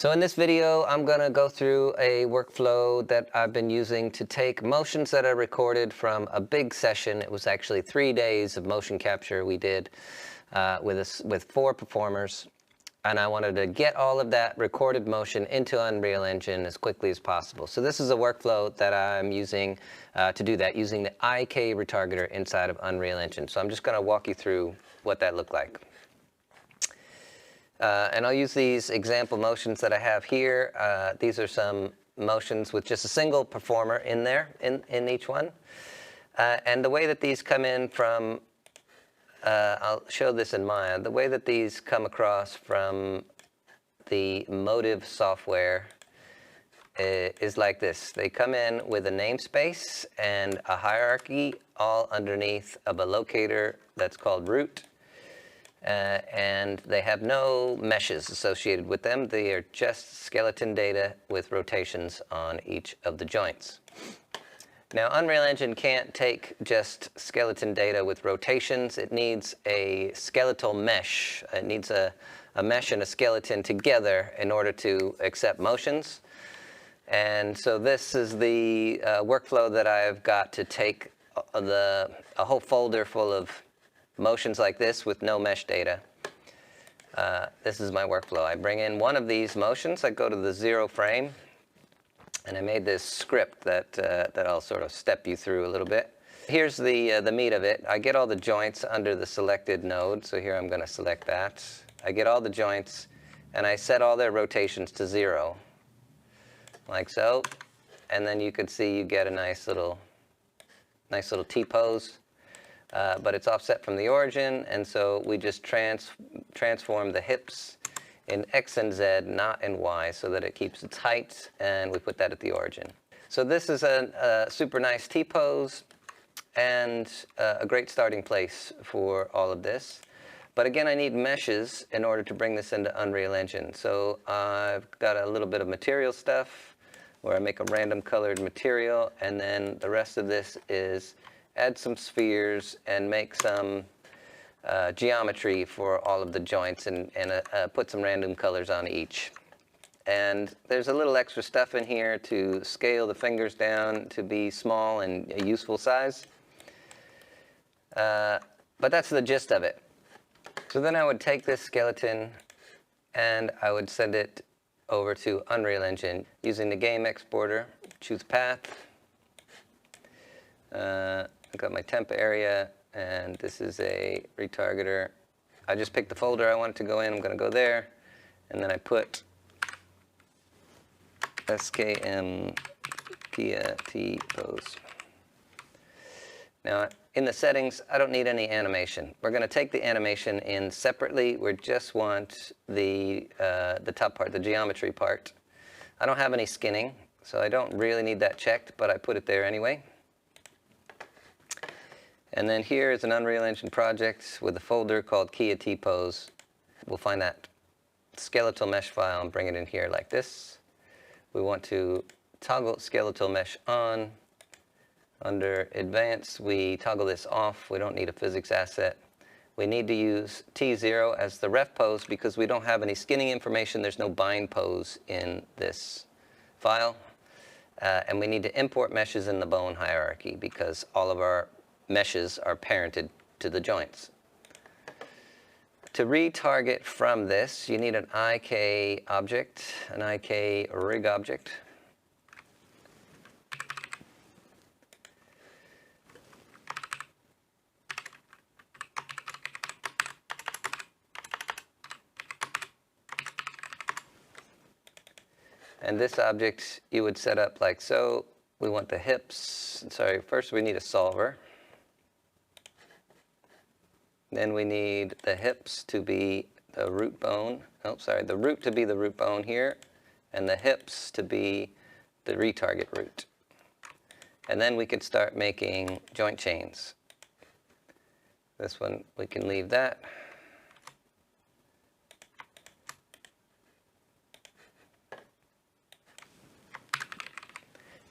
So in this video, I'm going to go through a workflow that I've been using to take motions that are recorded from a big session. It was actually 3 days of motion capture we did with 4 performers. And I wanted to get all of that recorded motion into Unreal Engine as quickly as possible. So this is a workflow that I'm using to do that, using the IK Retargeter inside of Unreal Engine. So I'm just going to walk you through what that looked like. And I'll use these example motions that I have here. These are some motions with just a single performer in there, in each one. And the way that these come in from, I'll show this in Maya, the way that these come across from the Motive software is like this. They come in with a namespace and a hierarchy all underneath of a locator that's called root. And they have no meshes associated with them. They are just skeleton data with rotations on each of the joints. Now, Unreal Engine can't take just skeleton data with rotations. It needs a skeletal mesh. It needs a mesh and a skeleton together in order to accept motions. And so this is the workflow that I've got to take a whole folder full of motions like this with no mesh data. This is my workflow. I bring in one of these motions. I go to the 0 frame, and I made this script that I'll sort of step you through a little bit. Here's the meat of it. I get all the joints under the selected node. So here I'm going to select that. I get all the joints, and I set all their rotations to 0, like so. And then you could see you get a nice little T-pose. But it's offset from the origin, and so we just transform the hips in X and Z, not in Y, so that it keeps its height, and we put that at the origin. So this is a super nice T-pose, and a great starting place for all of this. But again, I need meshes in order to bring this into Unreal Engine. So I've got a little bit of material stuff, where I make a random colored material, and then the rest of this is add some spheres and make some geometry for all of the joints and put some random colors on each. And there's a little extra stuff in here to scale the fingers down to be small and a useful size. But that's the gist of it. So then I would take this skeleton and I would send it over to Unreal Engine using the game exporter. Choose path. I've got my temp area, and this is a retargeter. I just picked the folder I want it to go in. I'm going to go there, and then I put skm T-pose. Now, in the settings, I don't need any animation. We're going to take the animation in separately. We just want the top part, the geometry part. I don't have any skinning, so I don't really need that checked, but I put it there anyway. And then here is an Unreal Engine project with a folder called Kia T-pose. We'll find that skeletal mesh file and bring it in here like this. We want to toggle skeletal mesh on. Under Advanced, we toggle this off. We don't need a physics asset. We need to use T0 as the ref pose because we don't have any skinning information. There's no bind pose in this file. And we need to import meshes in the bone hierarchy because all of our meshes are parented to the joints. To retarget from this, you need an IK object, an IK rig object. And this object you would set up like so. We want the hips. Sorry, first we need a solver. Then we need the hips to be the root bone. Oh, sorry, the root to be the root bone here, and the hips to be the retarget root. And then we could start making joint chains. This one, we can leave that.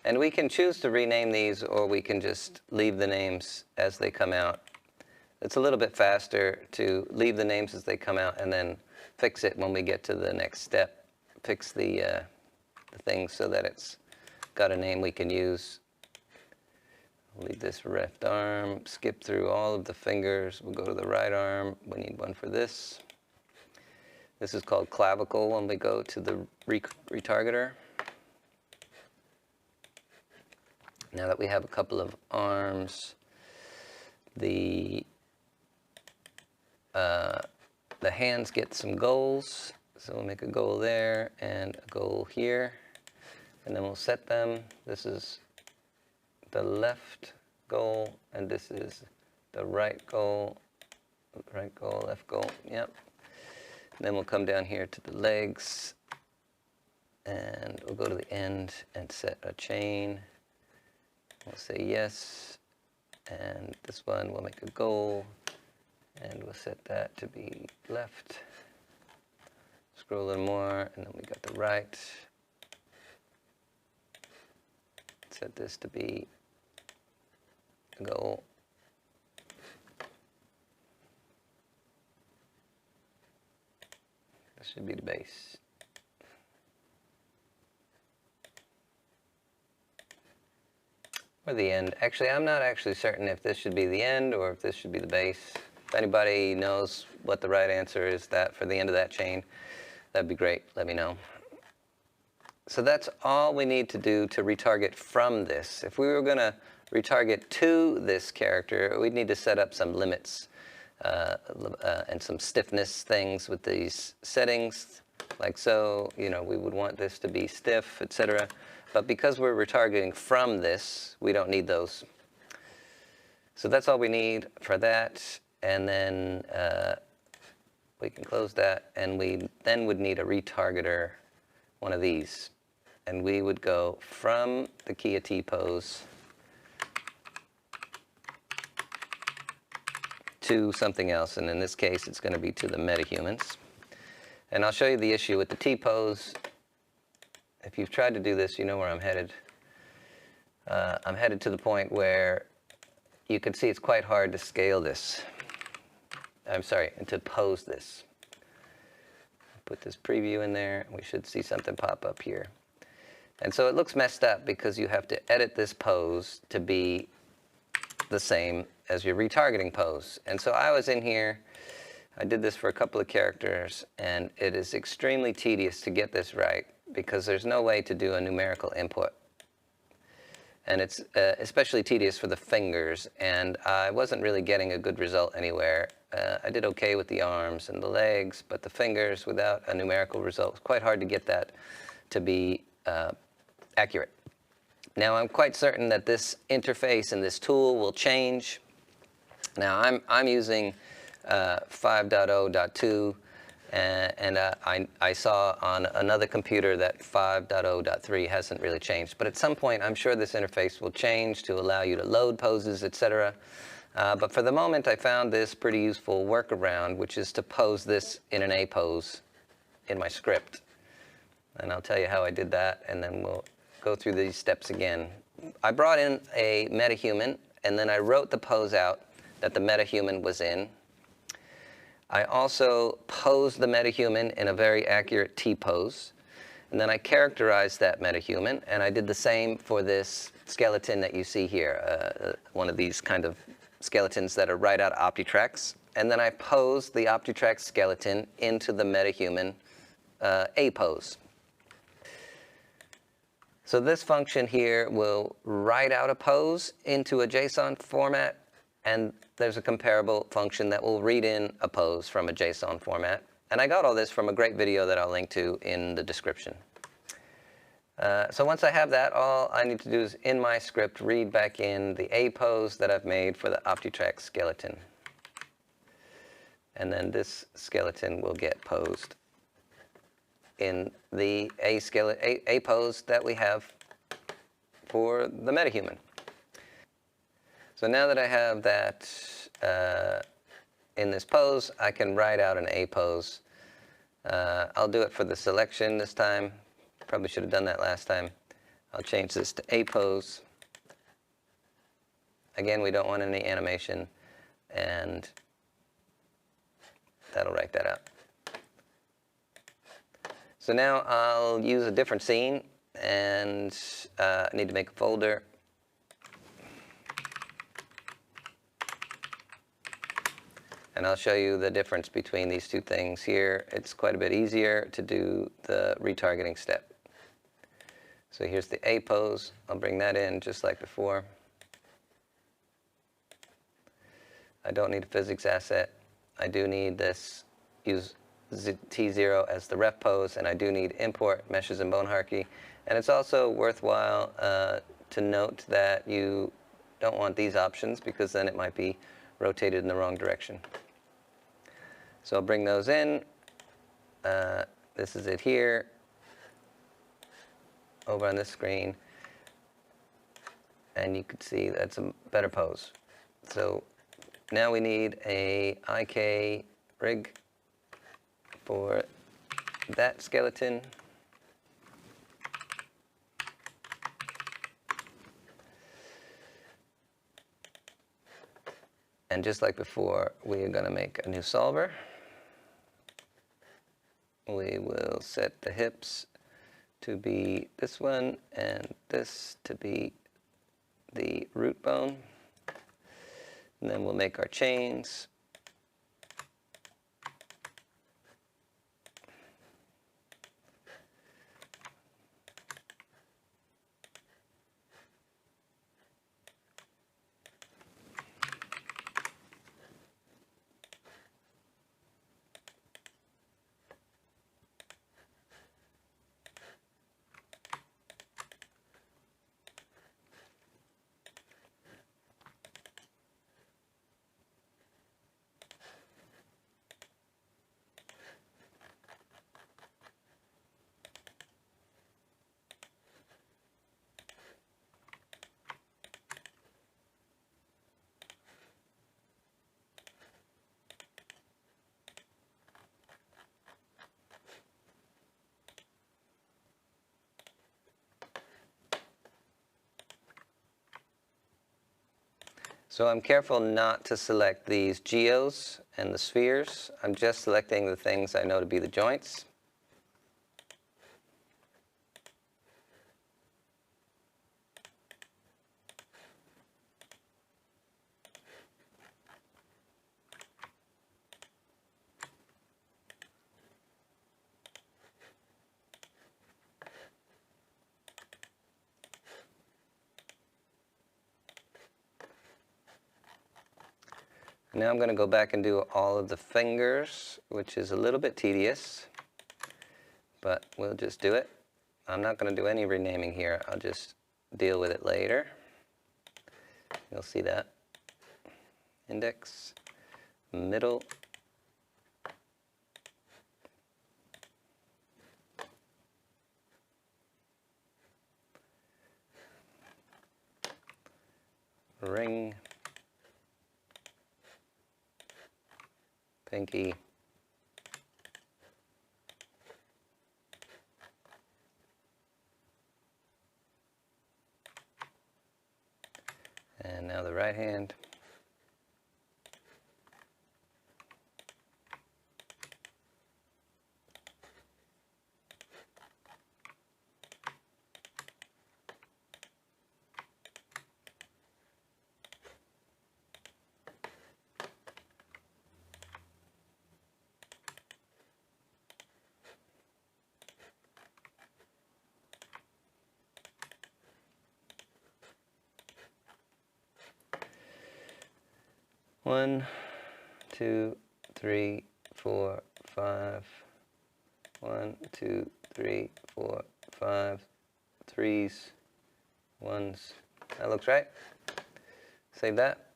And we can choose to rename these, or we can just leave the names as they come out. It's a little bit faster to leave the names as they come out and then fix it when we get to the next step fix the thing so that it's got a name we can use. I'll leave this left arm, skip through all of the fingers. We'll go to the right arm. We need one for this. This is called clavicle when we go to the retargeter. Now that we have a couple of arms, the hands get some goals. So we'll make a goal there and a goal here. And then we'll set them. This is the left goal, and this is the right goal, left goal, yep. And then we'll come down here to the legs, and we'll go to the end and set a chain. We'll say yes, and this one we'll make a goal, and we'll set that to be left. Scroll a little more, and then we got the right. Set this to be a goal. This should be the base. Or the end. Actually, I'm not actually certain if this should be the end or if this should be the base. If anybody knows what the right answer is that for the end of that chain, that'd be great. Let me know. So that's all we need to do to retarget from this. If we were going to retarget to this character, we'd need to set up some limits and some stiffness things with these settings, like so. You know, we would want this to be stiff, etc. But because we're retargeting from this, we don't need those. So that's all we need for that. And then we can close that, and we then would need a retargeter, one of these. And we would go from the key of T-pose to something else. And in this case, it's going to be to the Metahumans. And I'll show you the issue with the T-pose. If you've tried to do this, you know where I'm headed. I'm headed to the point where you can see it's quite hard to scale this. I'm sorry, to pose this. Put this preview in there, and we should see something pop up here. And so it looks messed up because you have to edit this pose to be the same as your retargeting pose. And so I was in here, I did this for a couple of characters, and it is extremely tedious to get this right because there's no way to do a numerical input. And it's especially tedious for the fingers, and I wasn't really getting a good result anywhere. I did okay with the arms and the legs, but the fingers without a numerical result, it's quite hard to get that to be accurate. Now I'm quite certain that this interface and this tool will change. Now I'm using 5.0.2, and I saw on another computer that 5.0.3 hasn't really changed. But at some point, I'm sure this interface will change to allow you to load poses, etc. But for the moment, I found this pretty useful workaround, which is to pose this in an A pose in my script. And I'll tell you how I did that, and then we'll go through these steps again. I brought in a metahuman, and then I wrote the pose out that the metahuman was in. I also posed the metahuman in a very accurate T-pose. And then I characterized that metahuman, and I did the same for this skeleton that you see here, one of these kind of skeletons that are right out of Optitracks. And then I posed the Optitrack skeleton into the Metahuman APose. So this function here will write out a pose into a JSON format, and there's a comparable function that will read in a pose from a JSON format. And I got all this from a great video that I'll link to in the description. So once I have that, all I need to do is, in my script, read back in the A pose that I've made for the Optitrack skeleton. And then this skeleton will get posed in the A pose that we have for the metahuman. So now that I have that in this pose, I can write out an A pose. I'll do it for the selection this time. Probably should have done that last time. I'll change this to A pose. Again, we don't want any animation, and that'll write that out. So now I'll use a different scene, and I need to make a folder. And I'll show you the difference between these two things here. It's quite a bit easier to do the retargeting step. So here's the APose. I'll bring that in just like before. I don't need a physics asset. I do need this, use T0 as the ref pose, and I do need import meshes and bone hierarchy. And it's also worthwhile to note that you don't want these options, because then it might be rotated in the wrong direction. So I'll bring those in. This is it here, over on this screen. And you can see that's a better pose. So now we need a IK rig for that skeleton. And just like before, we are going to make a new solver. We will set the hips to be this one, and this to be the root bone. And then we'll make our chains. So I'm careful not to select these geos and the spheres. I'm just selecting the things I know to be the joints. Now I'm going to go back and do all of the fingers, which is a little bit tedious, but we'll just do it. I'm not going to do any renaming here. I'll just deal with it later. You'll see that. Index, middle, ring, pinky, and now the right hand. One, two, three, four, five. 1, 2, 3, 4, 5. Threes, ones. That looks right. Save that.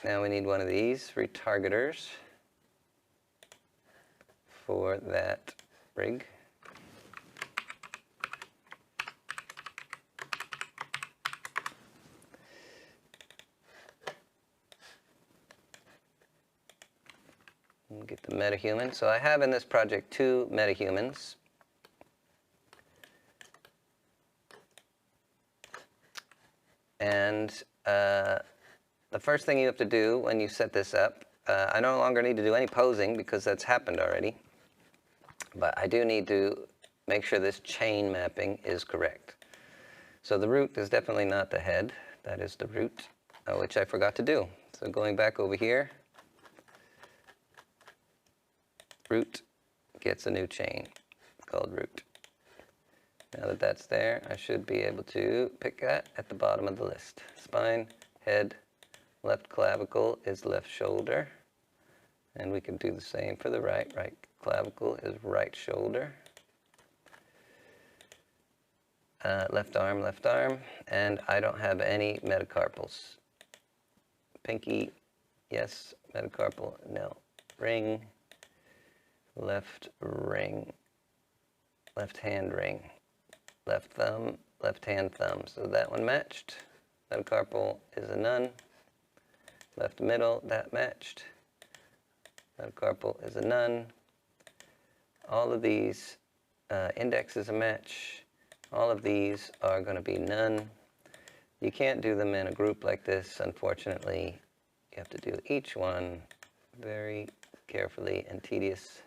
Now we need one of these retargeters for that rig. We'll get the Metahuman. So I have in this project 2 Metahumans. And the first thing you have to do when you set this up, I no longer need to do any posing because that's happened already. But I do need to make sure this chain mapping is correct. So the root is definitely not the head. That is the root, which I forgot to do. So going back over here, root gets a new chain called root. Now that that's there, I should be able to pick that at the bottom of the list. Spine, head, left clavicle is left shoulder. And we can do the same for the right. Right clavicle is right shoulder. Left arm, and I don't have any metacarpals. Pinky, yes. Metacarpal, no. Ring, left ring, left hand ring, left thumb, left hand thumb. So that one matched. Metacarpal is a none. Left middle, that matched. Metacarpal is a none. All of these, index is a match. All of these are going to be none. You can't do them in a group like this, unfortunately. You have to do each one very carefully and tedious.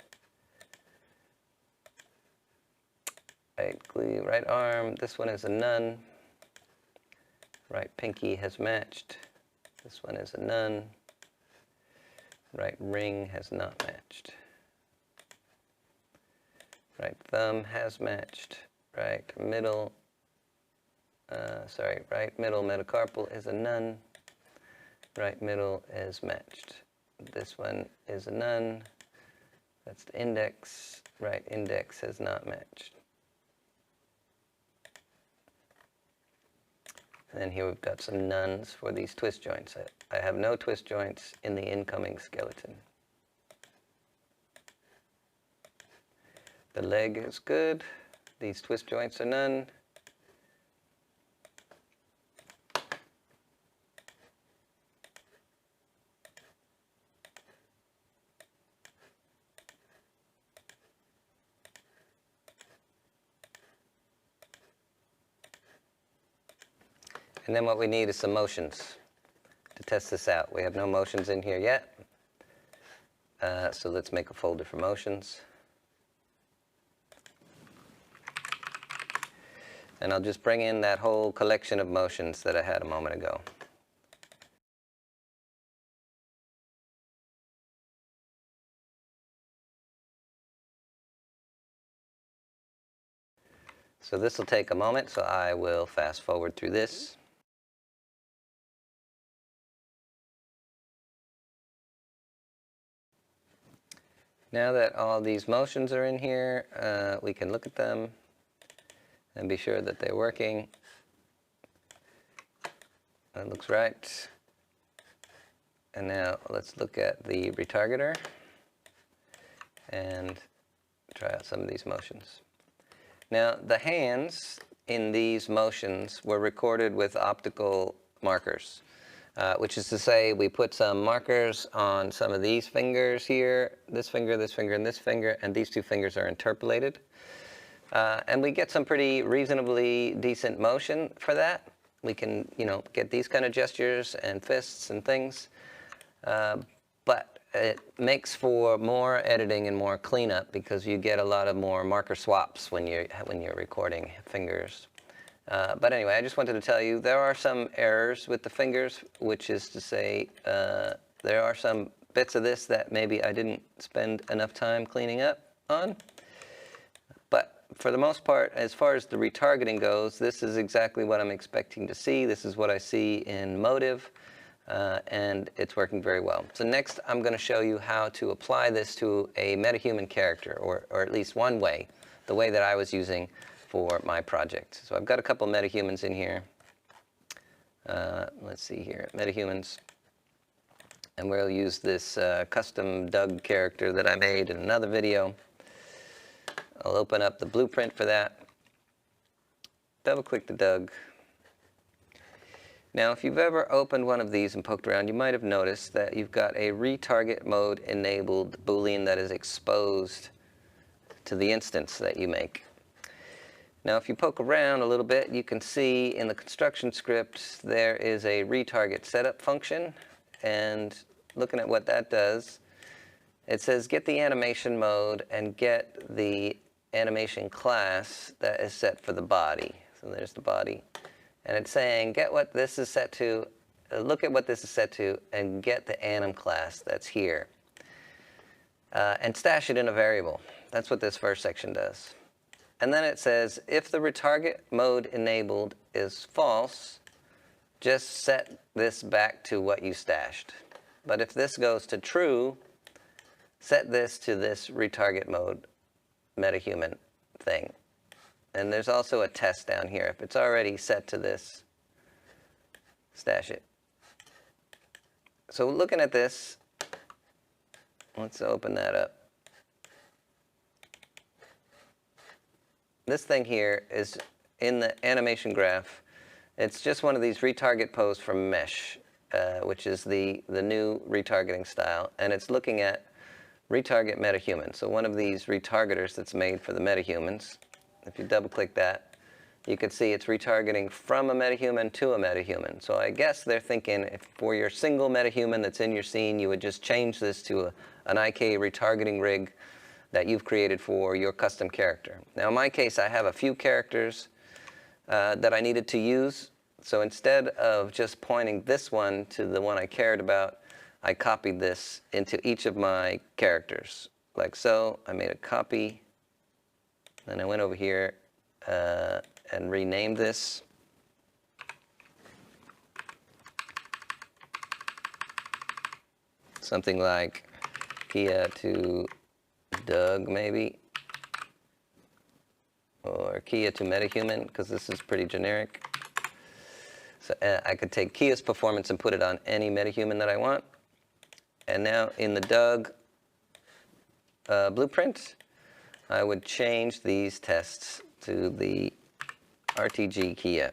Right arm, this one is a none. Right pinky has matched. This one is a none. Right ring has not matched. Right thumb has matched. Right middle metacarpal is a none. Right middle is matched. This one is a none. That's the index. Right index has not matched. And then here we've got some nones for these twist joints. I have no twist joints in the incoming skeleton. The leg is good. These twist joints are none. And then what we need is some motions to test this out. We have no motions in here yet. So let's make a folder for motions. And I'll just bring in that whole collection of motions that I had a moment ago. So this will take a moment, so I will fast forward through this. Now that all these motions are in here, we can look at them and be sure that they're working. That looks right. And now let's look at the retargeter and try out some of these motions. Now the hands in these motions were recorded with optical markers, which is to say we put some markers on some of these fingers here, this finger, and this finger, and these two fingers are interpolated. And we get some pretty reasonably decent motion for that. We can, get these kind of gestures and fists and things. But it makes for more editing and more cleanup because you get a lot of more marker swaps when you're recording fingers. But anyway, I just wanted to tell you there are some errors with the fingers, which is to say there are some bits of this that maybe I didn't spend enough time cleaning up on. But for the most part, as far as the retargeting goes, this is exactly what I'm expecting to see. This is what I see in Motive. And it's working very well. So next, I'm going to show you how to apply this to a Metahuman character, or at least one way, the way that I was using for my project. So I've got a couple Metahumans in here. Let's see here, Metahumans. And we'll use this custom Doug character that I made in another video. I'll open up the blueprint for that. Double-click the Doug. Now, if you've ever opened one of these and poked around, you might have noticed that you've got a retarget mode enabled Boolean that is exposed to the instance that you make. Now, if you poke around a little bit, you can see in the construction script there is a retarget setup function. And looking at what that does, it says get the animation mode and get the animation class that is set for the body. So there's the body. And it's saying get what this is set to, look at what this is set to, and get the anim class that's here. And stash it in a variable. That's what this first section does. And then it says if the retarget mode enabled is false, just set this back to what you stashed. But if this goes to true, set this to this retarget mode metahuman thing. And there's also a test down here. If it's already set to this, stash it. So looking at this, let's open that up. This thing here is in the animation graph. It's just one of these retarget pose from Mesh, which is the new retargeting style. And it's looking at retarget metahuman. So one of these retargeters that's made for the metahumans. If you double click that, you can see it's retargeting from a metahuman to a metahuman. So I guess they're thinking if for your single metahuman that's in your scene, you would just change this to an IK retargeting rig that you've created for your custom character. Now in my case, I have a few characters that I needed to use. So instead of just pointing this one to the one I cared about, I copied this into each of my characters. Like so, I made a copy. Then I went over here and renamed this. Something like Kia to Doug, maybe. Or Kia to Metahuman, because this is pretty generic. So I could take Kia's performance and put it on any metahuman that I want. And now in the Doug blueprint, I would change these tests to the RTG Kia.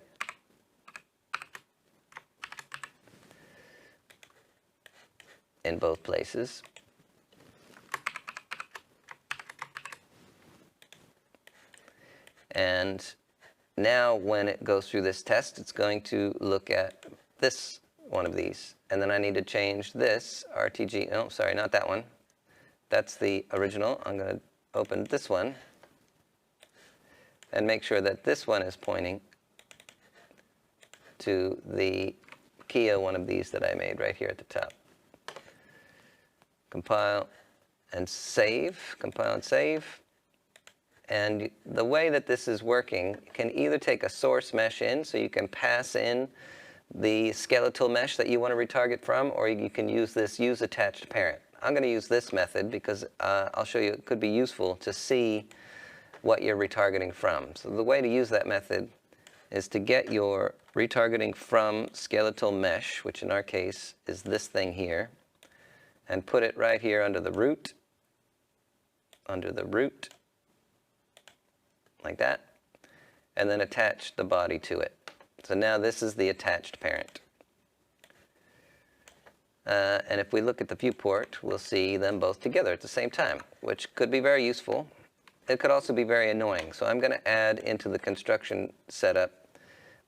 In both places. And now when it goes through this test, it's going to look at this one of these. And then I need to change this RTG. No, sorry, not that one. That's the original. I'm going to open this one and make sure that this one is pointing to the Kia one of these that I made right here at the top. Compile and save. Compile and save. And the way that this is working, you can either take a source mesh in, so you can pass in the skeletal mesh that you want to retarget from, or you can use this use attached parent. I'm going to use this method because I'll show you it could be useful to see what you're retargeting from. So the way to use that method is to get your retargeting from skeletal mesh, which in our case is this thing here, and put it right here under the root, like that, and then attach the body to it. So now this is the attached parent. And if we look at the viewport, we'll see them both together at the same time, which could be very useful. It could also be very annoying. So I'm going to add into the construction setup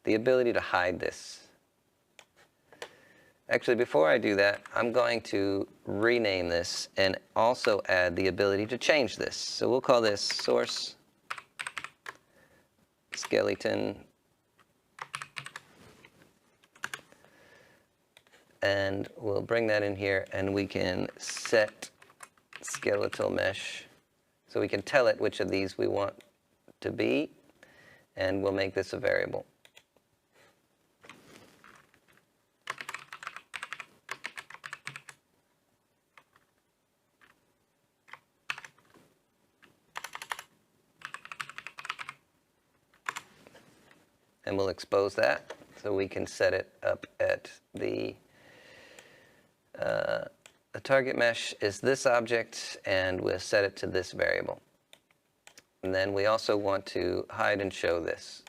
the ability to hide this. Actually, before I do that, I'm going to rename this and also add the ability to change this. So we'll call this source skeleton, and we'll bring that in here, and we can set skeletal mesh, so we can tell it which of these we want to be, and we'll make this a variable. And we'll expose that so we can set it up at the target mesh is this object, and we'll set it to this variable. And then we also want to hide and show this.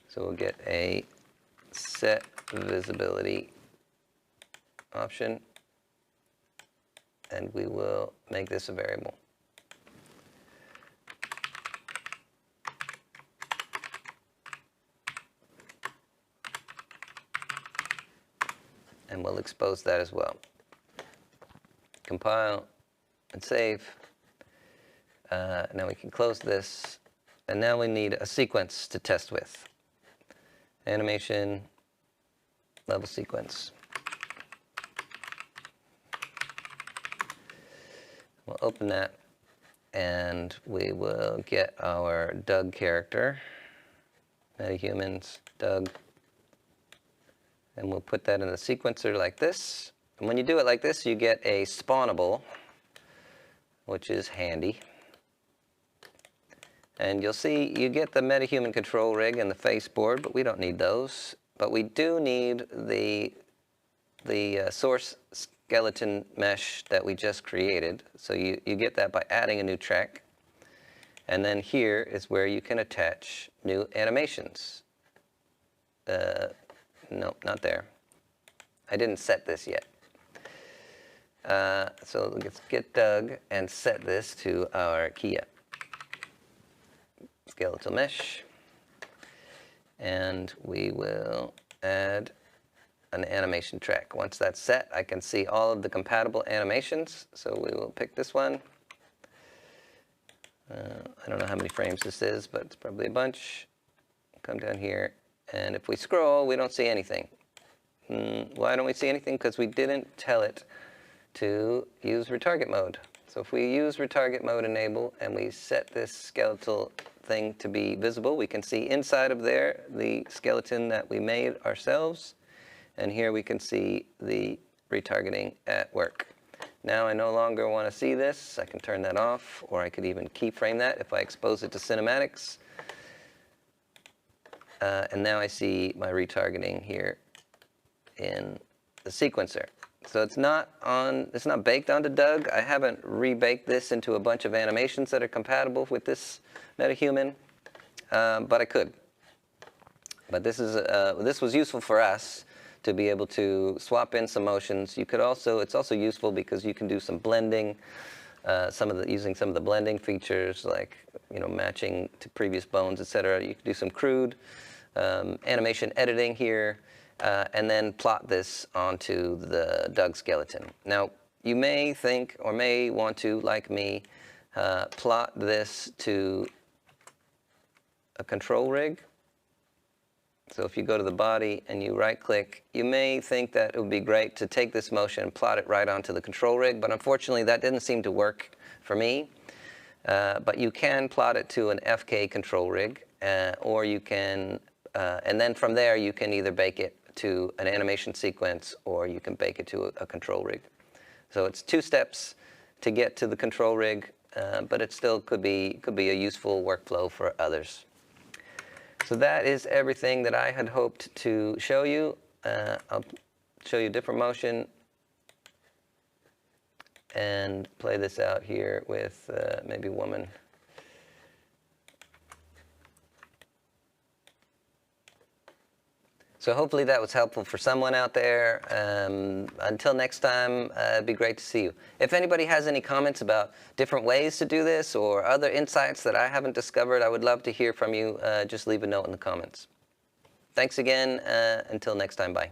So we'll get a set visibility option, and we will make this a variable. And we'll expose that as well. Compile and save. Now we can close this, and now we need a sequence to test with. Animation, level sequence. We'll open that, and we will get our Doug character, Metahumans, Doug, and we'll put that in the sequencer like this. And when you do it like this, you get a spawnable, which is handy. And you'll see you get the Metahuman control rig and the face board, but we don't need those. But we do need the source skeleton mesh that we just created. So you get that by adding a new track. And then here is where you can attach new animations. No, not there. I didn't set this yet. So let's get Doug and set this to our Kia skeletal mesh. And we will add an animation track. Once that's set, I can see all of the compatible animations. So we will pick this one. I don't know how many frames this is, but it's probably a bunch. Come down here, and if we scroll, we don't see anything. Why don't we see anything? Because we didn't tell it to use retarget mode. So if we use retarget mode enable and we set this skeletal thing to be visible, we can see inside of there the skeleton that we made ourselves. And here we can see the retargeting at work. Now I no longer want to see this. I can turn that off, or I could even keyframe that if I expose it to cinematics. And now I see my retargeting here in the sequencer. So it's not baked onto Doug. I haven't rebaked this into a bunch of animations that are compatible with this Metahuman, but I could. But this was useful for us to be able to swap in some motions. You could also, it's also useful because you can do some blending, using some of the blending features, like matching to previous bones, etc. You can do some crude animation editing here, and then plot this onto the Doug skeleton. Now, you may think or may want to, like me, plot this to a control rig. So if you go to the body and you right-click, you may think that it would be great to take this motion and plot it right onto the control rig, but unfortunately that didn't seem to work for me. But you can plot it to an FK control rig, or you can, and then from there you can either bake it to an animation sequence, or you can bake it to a control rig. So it's 2 steps to get to the control rig, but it still could be a useful workflow for others. So that is everything that I had hoped to show you. I'll show you a different motion and play this out here with maybe a woman. So hopefully that was helpful for someone out there. Until next time, it'd be great to see you. If anybody has any comments about different ways to do this or other insights that I haven't discovered, I would love to hear from you. Just leave a note in the comments. Thanks again. Until next time, bye.